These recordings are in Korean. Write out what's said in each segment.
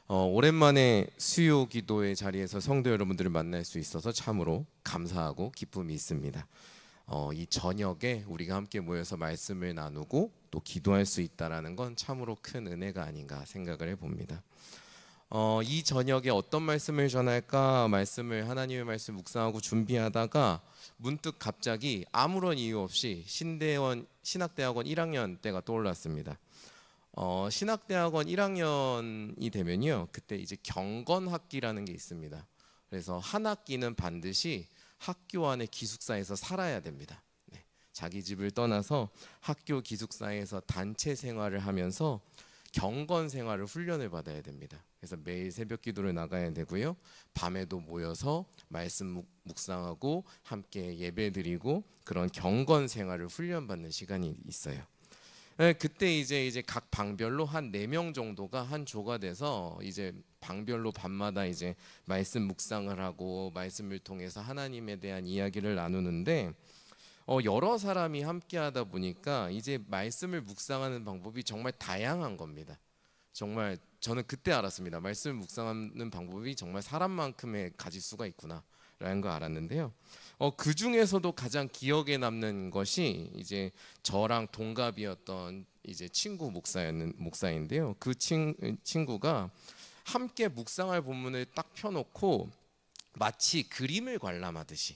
오랜만에 수요 기도의 자리에서 성도 여러분들을 만날 수 있어서 참으로 감사하고 기쁨이 있습니다. 이 저녁에 우리가 함께 모여서 말씀을 나누고 또 기도할 수 있다라는 건 참으로 큰 은혜가 아닌가 생각을 해봅니다. 이 저녁에 어떤 말씀을 전할까 말씀을 하나님의 말씀 묵상하고 준비하다가 문득 갑자기 아무런 이유 없이 신학대학원 1학년 때가 떠올랐습니다. 신학대학원 1학년이 되면요, 그때 이제 경건학기라는 게 있습니다. 그래서 한 학기는 반드시 학교 안에 기숙사에서 살아야 됩니다. 네, 자기 집을 떠나서 학교 기숙사에서 단체 생활을 하면서 경건 생활을 훈련을 받아야 됩니다. 그래서 매일 새벽 기도를 나가야 되고요, 밤에도 모여서 말씀 묵상하고 함께 예배드리고 그런 경건 생활을 훈련받는 시간이 있어요. 네, 그때 이제 각 방별로 한 4명 정도가 한 조가 돼서 이제 방별로 밤마다 이제 말씀 묵상을 하고 말씀을 통해서 하나님에 대한 이야기를 나누는데, 여러 사람이 함께 하다 보니까 이제 말씀을 묵상하는 방법이 정말 다양한 겁니다. 정말 저는 그때 알았습니다. 말씀을 묵상하는 방법이 정말 사람만큼의 가지수가 있구나라는 걸 알았는데요. 그 중에서도 가장 기억에 남는 것이 이제 저랑 동갑이었던 이제 친구 목사인데요. 그 친구가 함께 묵상할 본문을 딱 펴놓고 마치 그림을 관람하듯이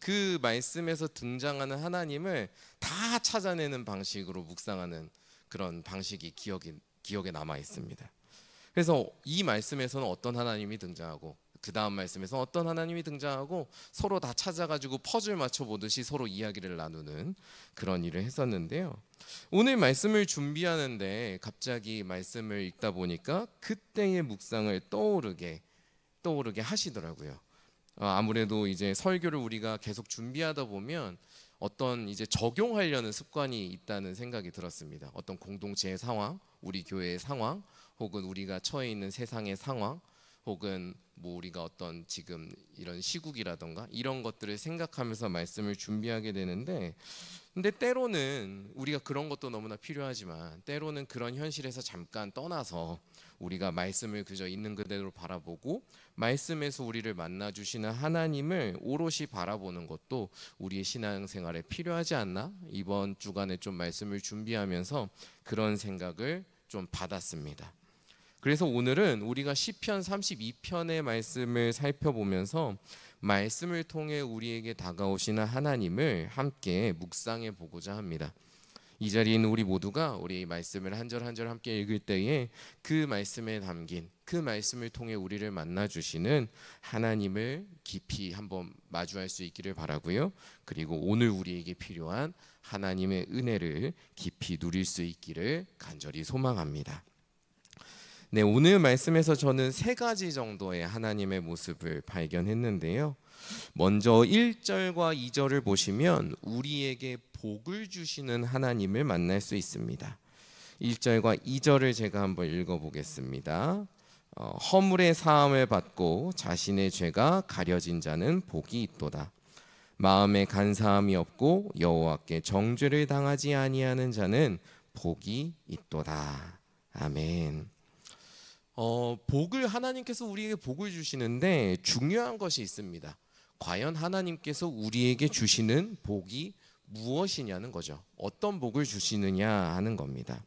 그 말씀에서 등장하는 하나님을 다 찾아내는 방식으로 묵상하는 그런 방식이 기억에 남아 있습니다. 그래서 이 말씀에서는 어떤 하나님이 등장하고 그 다음 말씀에서 어떤 하나님이 등장하고 서로 다 찾아가지고 퍼즐 맞춰보듯이 서로 이야기를 나누는 그런 일을 했었는데요. 오늘 말씀을 준비하는데 갑자기 말씀을 읽다 보니까 그때의 묵상을 떠오르게 하시더라고요. 아무래도 이제 설교를 우리가 계속 준비하다 보면 어떤 이제 적용하려는 습관이 있다는 생각이 들었습니다. 어떤 공동체의 상황, 우리 교회의 상황, 혹은 우리가 처해 있는 세상의 상황, 혹은 뭐 우리가 어떤 지금 이런 시국이라던가 이런 것들을 생각하면서 말씀을 준비하게 되는데, 근데 때로는 우리가 그런 것도 너무나 필요하지만 때로는 그런 현실에서 잠깐 떠나서 우리가 말씀을 그저 있는 그대로 바라보고 말씀에서 우리를 만나주시는 하나님을 오롯이 바라보는 것도 우리의 신앙생활에 필요하지 않나? 이번 주간에 좀 말씀을 준비하면서 그런 생각을 좀 받았습니다. 그래서 오늘은 우리가 시편 32편의 말씀을 살펴보면서 말씀을 통해 우리에게 다가오시는 하나님을 함께 묵상해 보고자 합니다. 이 자리에 있는 우리 모두가 우리 말씀을 한 절 한 절 함께 읽을 때에 그 말씀에 담긴 그 말씀을 통해 우리를 만나주시는 하나님을 깊이 한번 마주할 수 있기를 바라고요. 그리고 오늘 우리에게 필요한 하나님의 은혜를 깊이 누릴 수 있기를 간절히 소망합니다. 네, 오늘 말씀에서 저는 3가지 정도의 하나님의 모습을 발견했는데요. 먼저 1절과 2절을 보시면 우리에게 복을 주시는 하나님을 만날 수 있습니다. 1절과 2절을 제가 한번 읽어보겠습니다. 허물의 사함을 받고 자신의 죄가 가려진 자는 복이 있도다. 마음에 간사함이 없고 여호와께 정죄를 당하지 아니하는 자는 복이 있도다. 아멘. 하나님께서 우리에게 복을 주시는데 중요한 것이 있습니다. 과연 하나님께서 우리에게 주시는 복이 무엇이냐는 거죠. 어떤 복을 주시느냐 하는 겁니다.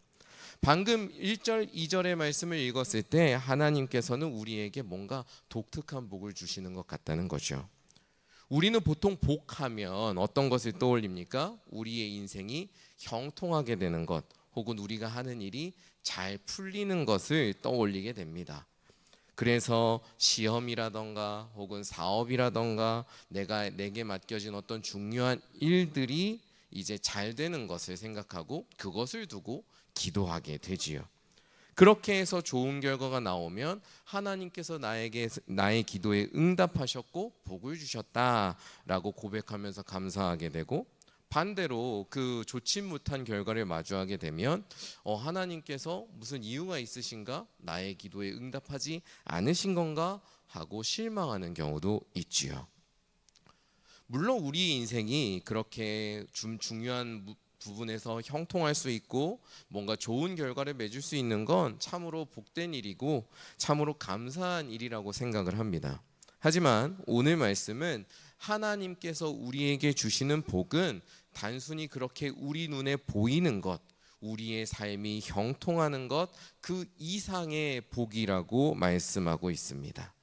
방금 1절, 2절의 말씀을 읽었을 때 하나님께서는 우리에게 뭔가 독특한 복을 주시는 것 같다는 거죠. 우리는 보통 복하면 어떤 것을 떠올립니까? 우리의 인생이 형통하게 되는 것, 혹은 우리가 하는 일이 잘 풀리는 것을 떠올리게 됩니다. 그래서 시험이라던가 혹은 사업이라던가 내게 맡겨진 어떤 중요한 일들이 이제 잘 되는 것을 생각하고 그것을 두고 기도하게 되지요. 그렇게 해서 좋은 결과가 나오면 하나님께서 나의 기도에 응답하셨고 복을 주셨다라고 고백하면서 감사하게 되고, 반대로 그 좋지 못한 결과를 마주하게 되면 하나님께서 무슨 이유가 있으신가? 나의 기도에 응답하지 않으신 건가? 하고 실망하는 경우도 있지요. 물론 우리 인생이 그렇게 중요한 부분에서 형통할 수 있고 뭔가 좋은 결과를 맺을 수 있는 건 참으로 복된 일이고 참으로 감사한 일이라고 생각을 합니다. 하지만 오늘 말씀은 하나님께서 우리에게 주시는 복은 단순히 그렇게 우리 눈에 보이는 것, 우리의 삶이 형통하는 것, 그 이상의 복이라고 말씀하고 있습니다.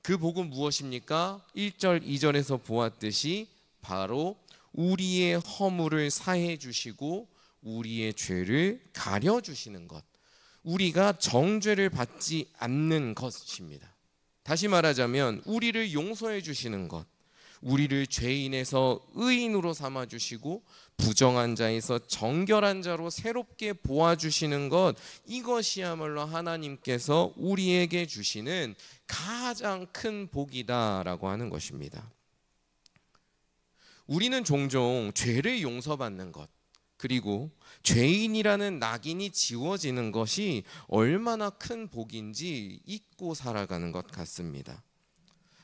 그 복은 무엇입니까? 1절, 2절에서 보았듯이 바로 우리의 허물을 사해 주시고 우리의 죄를 가려 주시는 것, 우리가 정죄를 받지 않는 것입니다. 다시 말하자면 우리를 용서해 주시는 것, 우리를 죄인에서 의인으로 삼아 주시고 부정한 자에서 정결한 자로 새롭게 보아 주시는 것, 이것이야말로 하나님께서 우리에게 주시는 가장 큰 복이다라고 하는 것입니다. 우리는 종종 죄를 용서받는 것, 그리고 죄인이라는 낙인이 지워지는 것이 얼마나 큰 복인지 잊고 살아가는 것 같습니다.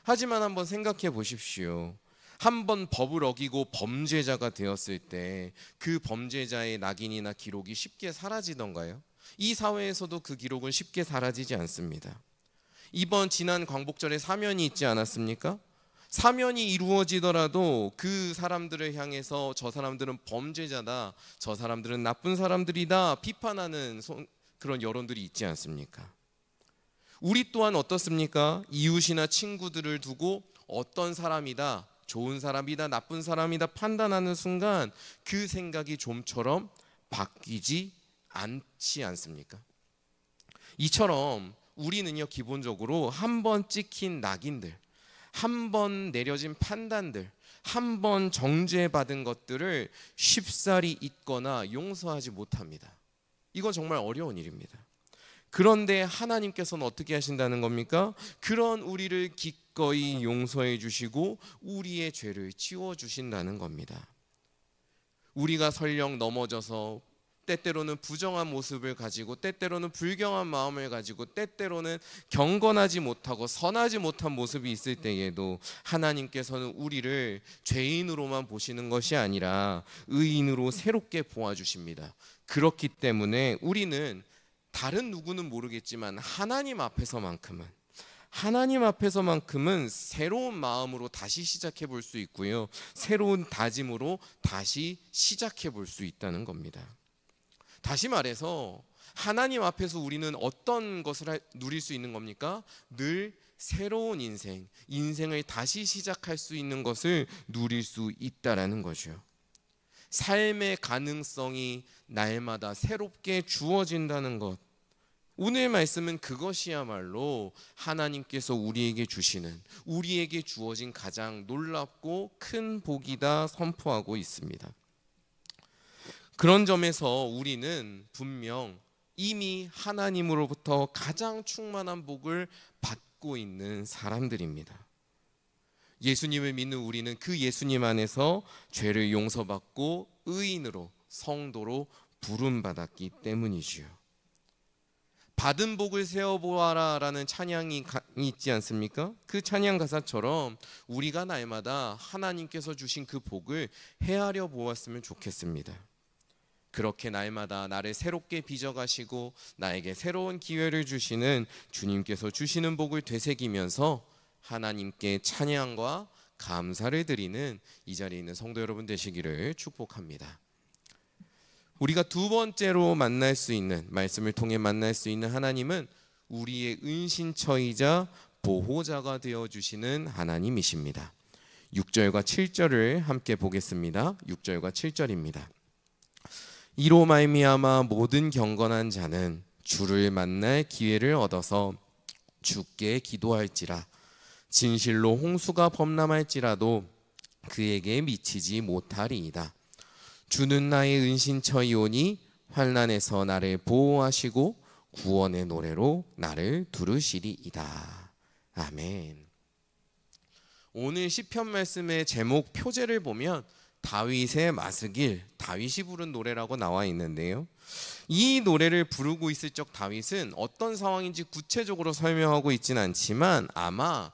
하지만 한번 생각해 보십시오. 한번 법을 어기고 범죄자가 되었을 때 그 범죄자의 낙인이나 기록이 쉽게 사라지던가요? 이 사회에서도 그 기록은 쉽게 사라지지 않습니다. 이번 지난 광복절에 사면이 있지 않았습니까? 사면이 이루어지더라도 그 사람들을 향해서 저 사람들은 범죄자다, 저 사람들은 나쁜 사람들이다 비판하는 그런 여론들이 있지 않습니까? 우리 또한 어떻습니까? 이웃이나 친구들을 두고 어떤 사람이다, 좋은 사람이다, 나쁜 사람이다 판단하는 순간 그 생각이 좀처럼 바뀌지 않지 않습니까? 이처럼 우리는요, 기본적으로 한 번 찍힌 낙인들, 한 번 내려진 판단들, 한 번 정죄받은 것들을 쉽사리 잊거나 용서하지 못합니다. 이건 정말 어려운 일입니다. 그런데 하나님께서는 어떻게 하신다는 겁니까? 그런 우리를 기꺼이 용서해 주시고 우리의 죄를 지워주신다는 겁니다. 우리가 설령 넘어져서 때때로는 부정한 모습을 가지고 때때로는 불경한 마음을 가지고 때때로는 경건하지 못하고 선하지 못한 모습이 있을 때에도 하나님께서는 우리를 죄인으로만 보시는 것이 아니라 의인으로 새롭게 보아주십니다. 그렇기 때문에 우리는 다른 누구는 모르겠지만 하나님 앞에서만큼은 새로운 마음으로 다시 시작해 볼 수 있고요, 새로운 다짐으로 다시 시작해 볼 수 있다는 겁니다. 다시 말해서 하나님 앞에서 우리는 어떤 것을 누릴 수 있는 겁니까? 늘 새로운 인생을 다시 시작할 수 있는 것을 누릴 수 있다라는 거죠. 삶의 가능성이 날마다 새롭게 주어진다는 것, 오늘 말씀은 그것이야말로 하나님께서 우리에게 주시는, 우리에게 주어진 가장 놀랍고 큰 복이다 선포하고 있습니다. 그런 점에서 우리는 분명 이미 하나님으로부터 가장 충만한 복을 받고 있는 사람들입니다. 예수님을 믿는 우리는 그 예수님 안에서 죄를 용서받고 의인으로, 성도로 부름받았기 때문이지요. 받은 복을 세어보아라 라는 찬양이 있지 않습니까? 그 찬양 가사처럼 우리가 날마다 하나님께서 주신 그 복을 헤아려 보았으면 좋겠습니다. 그렇게 날마다 나를 새롭게 빚어가시고 나에게 새로운 기회를 주시는 주님께서 주시는 복을 되새기면서 하나님께 찬양과 감사를 드리는 이 자리에 있는 성도 여러분 되시기를 축복합니다. 우리가 두 번째로 만날 수 있는, 말씀을 통해 만날 수 있는 하나님은 우리의 은신처이자 보호자가 되어주시는 하나님이십니다. 6절과 7절을 함께 보겠습니다. 6절과 7절입니다. 이로 말미암아 모든 경건한 자는 주를 만날 기회를 얻어서 주께 기도할지라. 진실로 홍수가 범람할지라도 그에게 미치지 못하리이다. 주는 나의 은신처이오니 환난에서 나를 보호하시고 구원의 노래로 나를 두르시리이다. 아멘. 오늘 시편 말씀의 제목 표제를 보면 다윗의 마스길, 다윗이 부른 노래라고 나와 있는데요, 이 노래를 부르고 있을 적 다윗은 어떤 상황인지 구체적으로 설명하고 있지는 않지만 아마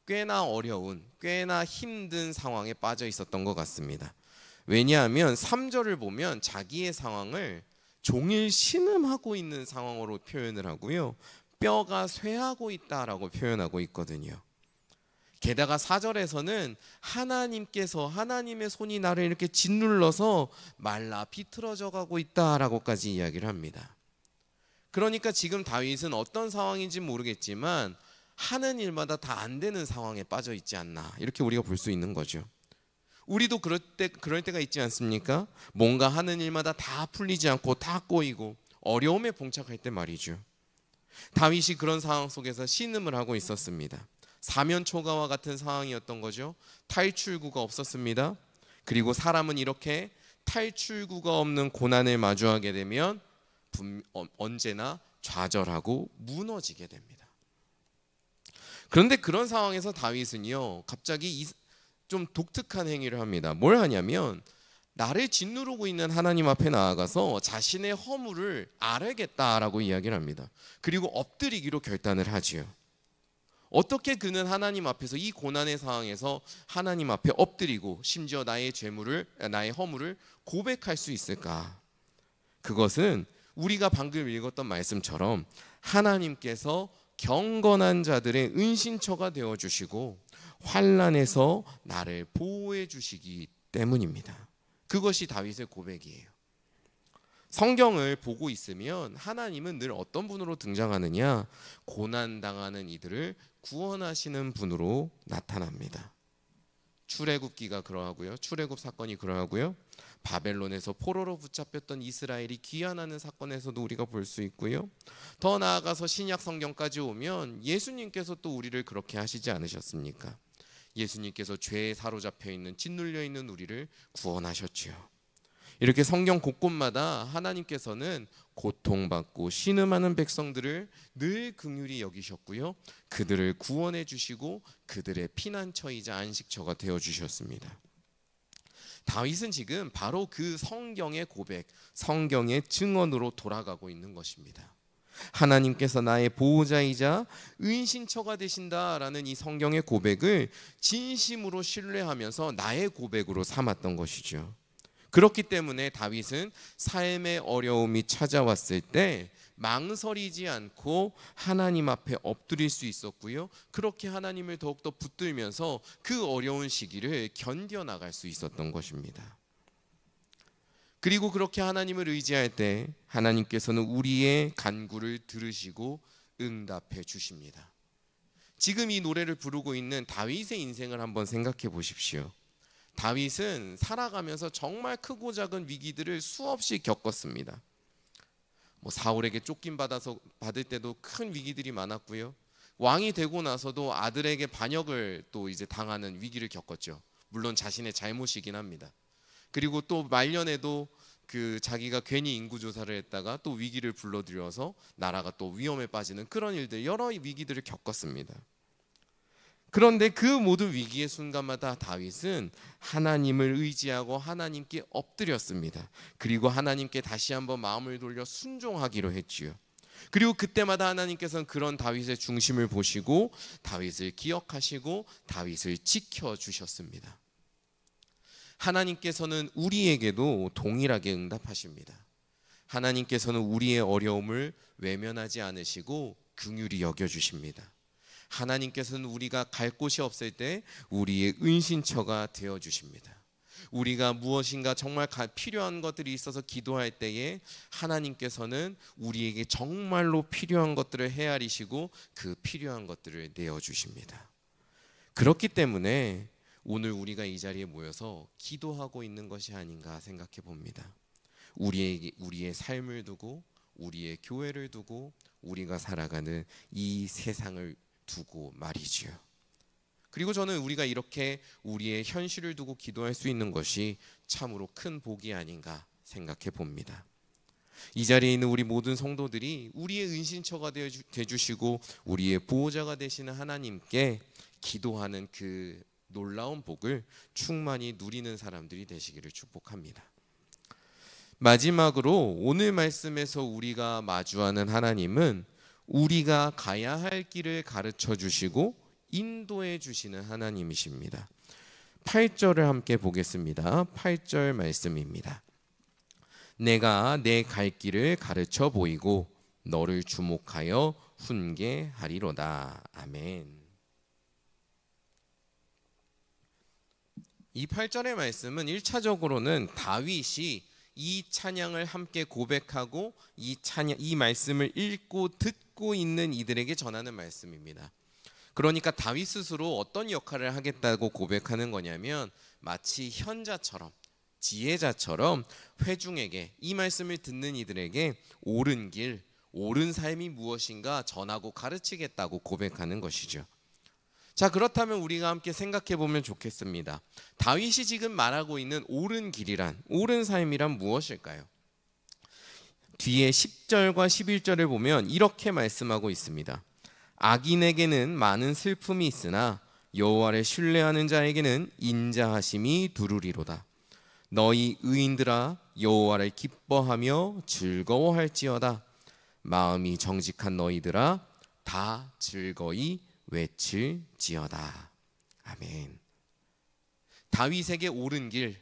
꽤나 어려운, 꽤나 힘든 상황에 빠져 있었던 것 같습니다. 왜냐하면 3절을 보면 자기의 상황을 종일 신음하고 있는 상황으로 표현을 하고요, 뼈가 쇠하고 있다라고 표현하고 있거든요. 게다가 4절에서는 하나님께서, 하나님의 손이 나를 이렇게 짓눌러서 말라 비틀어져 가고 있다라고까지 이야기를 합니다. 그러니까 지금 다윗은 어떤 상황인지 모르겠지만 하는 일마다 다 안 되는 상황에 빠져 있지 않나, 이렇게 우리가 볼 수 있는 거죠. 우리도 그럴 때가 있지 않습니까? 뭔가 하는 일마다 다 풀리지 않고 다 꼬이고 어려움에 봉착할 때 말이죠. 다윗이 그런 상황 속에서 신음을 하고 있었습니다. 사면초가와 같은 상황이었던 거죠. 탈출구가 없었습니다. 그리고 사람은 이렇게 탈출구가 없는 고난을 마주하게 되면 언제나 좌절하고 무너지게 됩니다. 그런데 그런 상황에서 다윗은요, 갑자기 좀 독특한 행위를 합니다. 뭘 하냐면 나를 짓누르고 있는 하나님 앞에 나아가서 자신의 허물을 아뢰겠다라고 이야기를 합니다. 그리고 엎드리기로 결단을 하지요. 어떻게 그는 하나님 앞에서 이 고난의 상황에서 하나님 앞에 엎드리고 심지어 나의 허물을 고백할 수 있을까? 그것은 우리가 방금 읽었던 말씀처럼 하나님께서 경건한 자들의 은신처가 되어주시고 환난에서 나를 보호해 주시기 때문입니다. 그것이 다윗의 고백이에요. 성경을 보고 있으면 하나님은 늘 어떤 분으로 등장하느냐? 고난당하는 이들을 구원하시는 분으로 나타납니다. 출애굽기가 그러하고요, 출애굽 사건이 그러하고요, 바벨론에서 포로로 붙잡혔던 이스라엘이 귀환하는 사건에서도 우리가 볼 수 있고요, 더 나아가서 신약 성경까지 오면 예수님께서 또 우리를 그렇게 하시지 않으셨습니까? 예수님께서 죄에 사로잡혀 있는, 짓눌려 있는 우리를 구원하셨지요. 이렇게 성경 곳곳마다 하나님께서는 고통받고 신음하는 백성들을 늘 긍휼히 여기셨고요, 그들을 구원해 주시고 그들의 피난처이자 안식처가 되어 주셨습니다. 다윗은 지금 바로 그 성경의 고백, 성경의 증언으로 돌아가고 있는 것입니다. 하나님께서 나의 보호자이자 은신처가 되신다라는 이 성경의 고백을 진심으로 신뢰하면서 나의 고백으로 삼았던 것이죠. 그렇기 때문에 다윗은 삶의 어려움이 찾아왔을 때 망설이지 않고 하나님 앞에 엎드릴 수 있었고요, 그렇게 하나님을 더욱더 붙들면서 그 어려운 시기를 견뎌나갈 수 있었던 것입니다. 그리고 그렇게 하나님을 의지할 때 하나님께서는 우리의 간구를 들으시고 응답해 주십니다. 지금 이 노래를 부르고 있는 다윗의 인생을 한번 생각해 보십시오. 다윗은 살아가면서 정말 크고 작은 위기들을 수없이 겪었습니다. 사울에게 받을 때도 큰 위기들이 많았고요, 왕이 되고 나서도 아들에게 반역을 또 이제 당하는 위기를 겪었죠. 물론 자신의 잘못이긴 합니다. 그리고 또 말년에도 자기가 괜히 인구조사를 했다가 또 위기를 불러들여서 나라가 또 위험에 빠지는 그런 일들, 여러 위기들을 겪었습니다. 그런데 그 모든 위기의 순간마다 다윗은 하나님을 의지하고 하나님께 엎드렸습니다. 그리고 하나님께 다시 한번 마음을 돌려 순종하기로 했지요. 그리고 그때마다 하나님께서는 그런 다윗의 중심을 보시고 다윗을 기억하시고 다윗을 지켜주셨습니다. 하나님께서는 우리에게도 동일하게 응답하십니다. 하나님께서는 우리의 어려움을 외면하지 않으시고 긍휼히 여겨주십니다. 하나님께서는 우리가 갈 곳이 없을 때 우리의 은신처가 되어주십니다. 우리가 무엇인가 정말 필요한 것들이 있어서 기도할 때에 하나님께서는 우리에게 정말로 필요한 것들을 헤아리시고 그 필요한 것들을 내어주십니다. 그렇기 때문에 오늘 우리가 이 자리에 모여서 기도하고 있는 것이 아닌가 생각해 봅니다. 우리의 삶을 두고, 우리의 교회를 두고, 우리가 살아가는 이 세상을 두고 말이지요. 그리고 저는 우리가 이렇게 우리의 현실을 두고 기도할 수 있는 것이 참으로 큰 복이 아닌가 생각해 봅니다. 이 자리에 있는 우리 모든 성도들이 우리의 은신처가 되어주시고 우리의 보호자가 되시는 하나님께 기도하는 그 놀라운 복을 충만히 누리는 사람들이 되시기를 축복합니다. 마지막으로 오늘 말씀에서 우리가 마주하는 하나님은 우리가 가야 할 길을 가르쳐 주시고 인도해 주시는 하나님이십니다. 8절을 함께 보겠습니다. 8절 말씀입니다. 내가 내 갈 길을 가르쳐 보이고 너를 주목하여 훈계하리로다. 아멘. 이 8절의 말씀은 1차적으로는 다윗이 이 찬양을 함께 고백하고 이 말씀을 읽고 듣고 있는 이들에게 전하는 말씀입니다. 그러니까 다윗 스스로 어떤 역할을 하겠다고 고백하는 거냐면 마치 현자처럼, 지혜자처럼 회중에게, 이 말씀을 듣는 이들에게 옳은 길, 옳은 삶이 무엇인가 전하고 가르치겠다고 고백하는 것이죠. 자, 그렇다면 우리가 함께 생각해 보면 좋겠습니다. 다윗이 지금 말하고 있는 옳은 길이란, 옳은 삶이란 무엇일까요? 뒤에 10절과 11절을 보면 이렇게 말씀하고 있습니다. 악인에게는 많은 슬픔이 있으나 여호와를 신뢰하는 자에게는 인자하심이 두루리로다. 너희 의인들아 여호와를 기뻐하며 즐거워할지어다. 마음이 정직한 너희들아 다 즐거이 외칠지어다. 아멘. 다윗에게 옳은 길,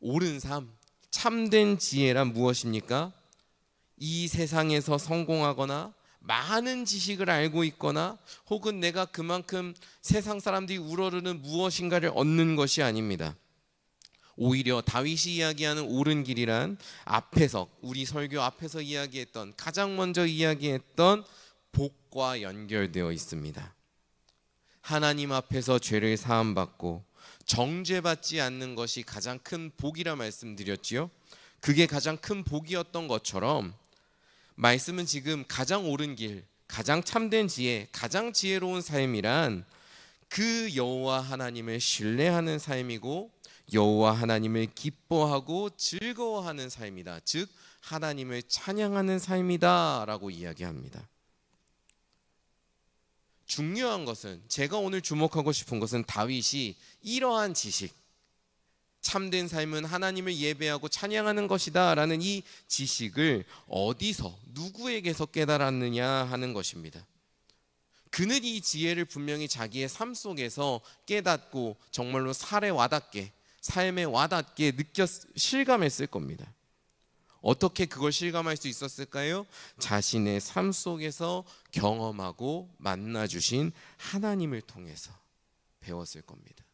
옳은 삶, 참된 지혜란 무엇입니까? 이 세상에서 성공하거나 많은 지식을 알고 있거나 혹은 내가 그만큼 세상 사람들이 우러르는 무엇인가를 얻는 것이 아닙니다. 오히려 다윗이 이야기하는 옳은 길이란 앞에서, 우리 설교 앞에서 이야기했던, 가장 먼저 이야기했던 복과 연결되어 있습니다. 하나님 앞에서 죄를 사함받고 정죄받지 않는 것이 가장 큰 복이라 말씀드렸지요. 그게 가장 큰 복이었던 것처럼 말씀은 지금 가장 옳은 길, 가장 참된 지혜, 가장 지혜로운 삶이란 그 여호와 하나님을 신뢰하는 삶이고 여호와 하나님을 기뻐하고 즐거워하는 삶이다. 즉 하나님을 찬양하는 삶이다 라고 이야기합니다. 중요한 것은, 제가 오늘 주목하고 싶은 것은 다윗이 이러한 지식, 참된 삶은 하나님을 예배하고 찬양하는 것이다 라는 이 지식을 어디서, 누구에게서 깨달았느냐 하는 것입니다. 그는 이 지혜를 분명히 자기의 삶 속에서 깨닫고 정말로 삶에 와닿게 실감했을 겁니다. 어떻게 그걸 실감할 수 있었을까요? 자신의 삶 속에서 경험하고 만나주신 하나님을 통해서 배웠을 겁니다.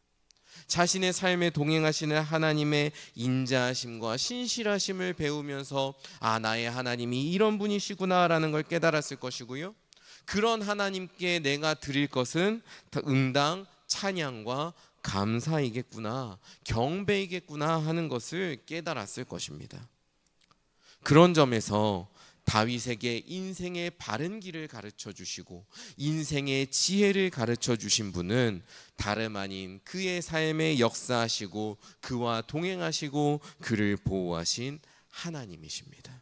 자신의 삶에 동행하시는 하나님의 인자하심과 신실하심을 배우면서 나의 하나님이 이런 분이시구나 라는 걸 깨달았을 것이고요. 그런 하나님께 내가 드릴 것은 응당 찬양과 감사이겠구나, 경배이겠구나 하는 것을 깨달았을 것입니다. 그런 점에서 다윗에게 인생의 바른 길을 가르쳐 주시고 인생의 지혜를 가르쳐 주신 분은 다름 아닌 그의 삶에 역사하시고 그와 동행하시고 그를 보호하신 하나님이십니다.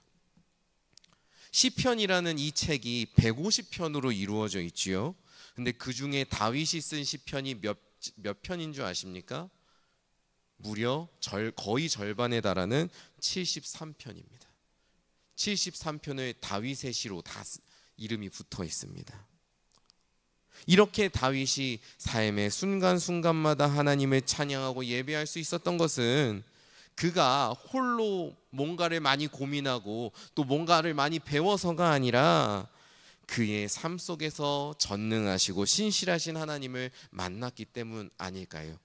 시편이라는 이 책이 150편으로 이루어져 있지요. 근데 그 중에 다윗이 쓴 시편이 몇 편인 줄 아십니까? 무려 거의 절반에 달하는 73편입니다. 73편의 다윗의 시로 다 이름이 붙어 있습니다. 이렇게 다윗이 삶의 순간순간마다 하나님을 찬양하고 예배할 수 있었던 것은 그가 홀로 뭔가를 많이 고민하고 또 뭔가를 많이 배워서가 아니라 그의 삶 속에서 전능하시고 신실하신 하나님을 만났기 때문 아닐까요?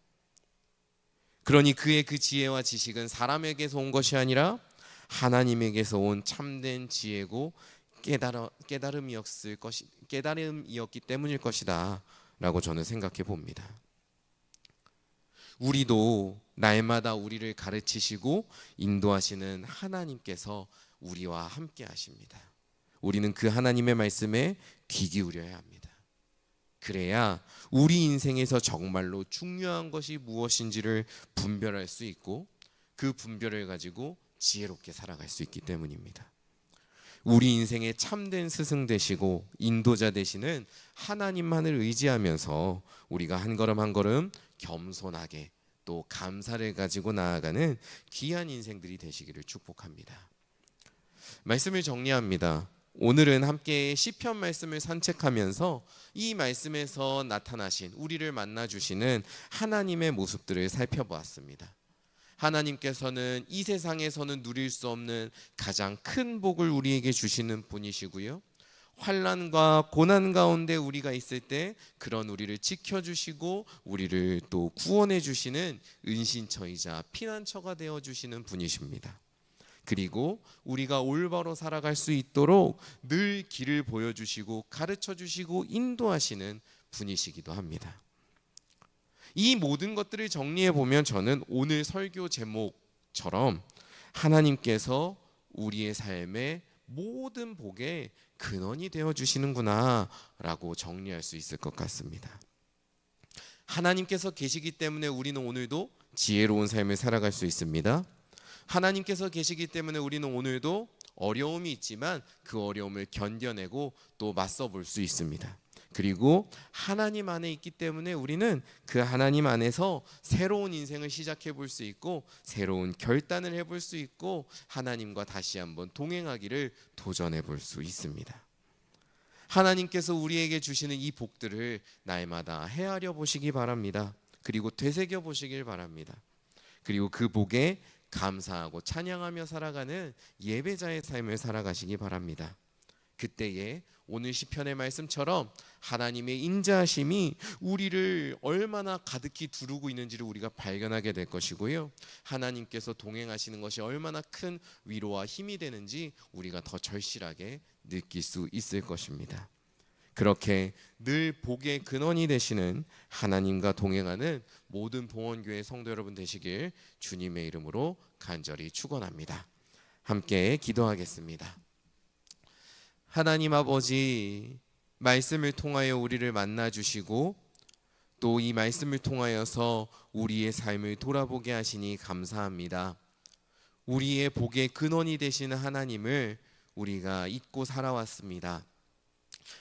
그러니 그의 그 지혜와 지식은 사람에게서 온 것이 아니라 하나님에게서 온 참된 지혜고 깨달음이었기 때문일 것이다 라고 저는 생각해 봅니다. 우리도 날마다 우리를 가르치시고 인도하시는 하나님께서 우리와 함께 하십니다. 우리는 그 하나님의 말씀에 귀 기울여야 합니다. 그래야 우리 인생에서 정말로 중요한 것이 무엇인지를 분별할 수 있고 그 분별을 가지고 지혜롭게 살아갈 수 있기 때문입니다. 우리 인생의 참된 스승 되시고 인도자 되시는 하나님만을 의지하면서 우리가 한 걸음 한 걸음 겸손하게 또 감사를 가지고 나아가는 귀한 인생들이 되시기를 축복합니다. 말씀을 정리합니다. 오늘은 함께 시편 말씀을 산책하면서 이 말씀에서 나타나신 우리를 만나 주시는 하나님의 모습들을 살펴보았습니다. 하나님께서는 이 세상에서는 누릴 수 없는 가장 큰 복을 우리에게 주시는 분이시고요, 환난과 고난 가운데 우리가 있을 때 그런 우리를 지켜주시고 우리를 또 구원해 주시는 은신처이자 피난처가 되어 주시는 분이십니다. 그리고 우리가 올바로 살아갈 수 있도록 늘 길을 보여주시고 가르쳐주시고 인도하시는 분이시기도 합니다. 이 모든 것들을 정리해 보면 저는 오늘 설교 제목처럼 하나님께서 우리의 삶의 모든 복의 근원이 되어 주시는구나 라고 정리할 수 있을 것 같습니다. 하나님께서 계시기 때문에 우리는 오늘도 지혜로운 삶을 살아갈 수 있습니다. 하나님께서 계시기 때문에 우리는 오늘도 어려움이 있지만 그 어려움을 견뎌내고 또 맞서 볼 수 있습니다. 그리고 하나님 안에 있기 때문에 우리는 그 하나님 안에서 새로운 인생을 시작해 볼 수 있고 새로운 결단을 해볼 수 있고 하나님과 다시 한번 동행하기를 도전해 볼 수 있습니다. 하나님께서 우리에게 주시는 이 복들을 날마다 헤아려 보시기 바랍니다. 그리고 되새겨 보시길 바랍니다. 그리고 그 복에 감사하고 찬양하며 살아가는 예배자의 삶을 살아가시기 바랍니다. 그때에 오늘 시편의 말씀처럼 하나님의 인자하심이 우리를 얼마나 가득히 두르고 있는지를 우리가 발견하게 될 것이고요, 하나님께서 동행하시는 것이 얼마나 큰 위로와 힘이 되는지 우리가 더 절실하게 느낄 수 있을 것입니다. 그렇게 늘 복의 근원이 되시는 하나님과 동행하는 모든 봉헌교회 성도 여러분 되시길 주님의 이름으로 간절히 축원합니다. 함께 기도하겠습니다. 하나님 아버지, 말씀을 통하여 우리를 만나 주시고 또 이 말씀을 통하여서 우리의 삶을 돌아보게 하시니 감사합니다. 우리의 복의 근원이 되시는 하나님을 우리가 잊고 살아왔습니다.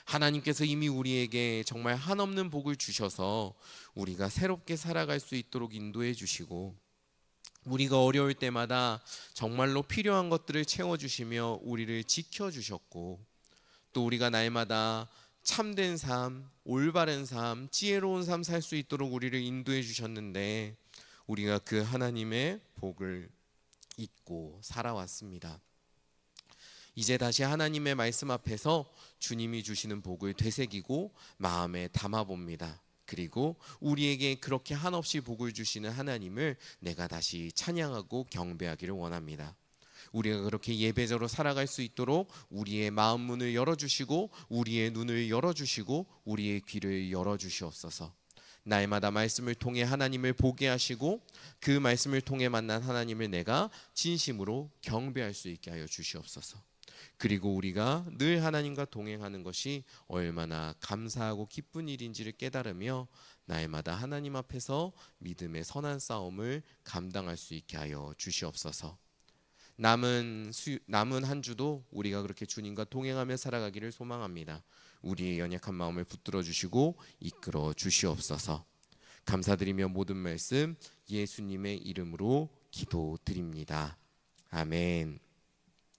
하나님께서 이미 우리에게 정말 한없는 복을 주셔서 우리가 새롭게 살아갈 수 있도록 인도해 주시고 우리가 어려울 때마다 정말로 필요한 것들을 채워주시며 우리를 지켜주셨고 또 우리가 날마다 참된 삶, 올바른 삶, 지혜로운 삶 살 수 있도록 우리를 인도해 주셨는데 우리가 그 하나님의 복을 잊고 살아왔습니다. 이제 다시 하나님의 말씀 앞에서 주님이 주시는 복을 되새기고 마음에 담아봅니다. 그리고 우리에게 그렇게 한없이 복을 주시는 하나님을 내가 다시 찬양하고 경배하기를 원합니다. 우리가 그렇게 예배자로 살아갈 수 있도록 우리의 마음 문을 열어주시고 우리의 눈을 열어주시고 우리의 귀를 열어주시옵소서. 날마다 말씀을 통해 하나님을 보게 하시고 그 말씀을 통해 만난 하나님을 내가 진심으로 경배할 수 있게 하여 주시옵소서. 그리고 우리가 늘 하나님과 동행하는 것이 얼마나 감사하고 기쁜 일인지를 깨달으며 날마다 하나님 앞에서 믿음의 선한 싸움을 감당할 수 있게 하여 주시옵소서. 남은 한 주도 우리가 그렇게 주님과 동행하며 살아가기를 소망합니다. 우리의 연약한 마음을 붙들어 주시고 이끌어 주시옵소서. 감사드리며 모든 말씀 예수님의 이름으로 기도드립니다. 아멘.